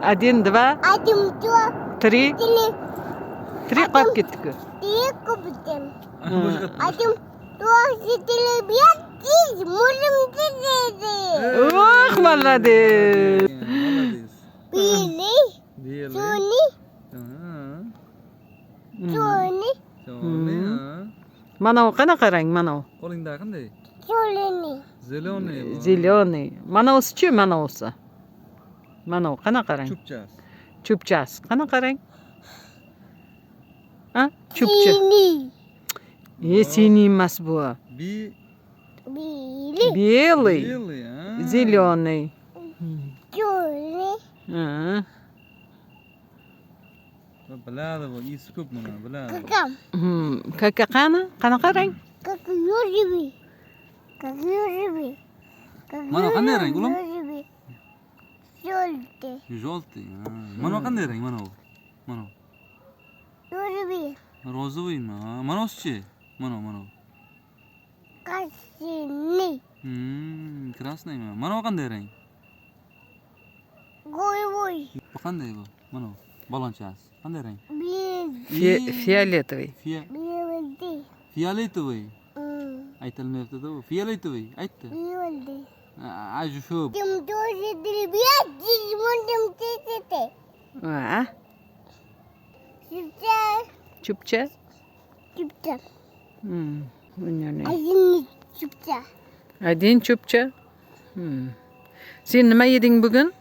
Один, два, три. Три qolib ketdi-ku. Ох, молодец. Молодец. Mana u qanaqa rang, mana u? Qo'lingda qanday? Zеленый. Zеленый. Mana usi-chi, mana usi. Mana u qanaqa rang? Chupchas. Chupchas. Qanaqa rang? Ha? Chupcha. Siniy emas bu. Белый. Белый, а? Zеленый. Biladi bu, esi ko'p buni, biladi. Kaka qani? Qanaqa rang? Mana qanday rang, ulam? Желтый. Mana qanday rang, mana u? Mana u. Розовыйmi? Mana o'sichi? Mana u. Krasnaymi? Mana u qanday rang? Bu qanday bu? Mana u. Balonchasi. Qanday rang? Фиолетовый. Fiyoletovoy. Aytilmayapti-da bu. Fiyoletovoy. Aytdi. Aju shu. Ha? Chupcha. Один chupcha. Sen nima yeding bugun?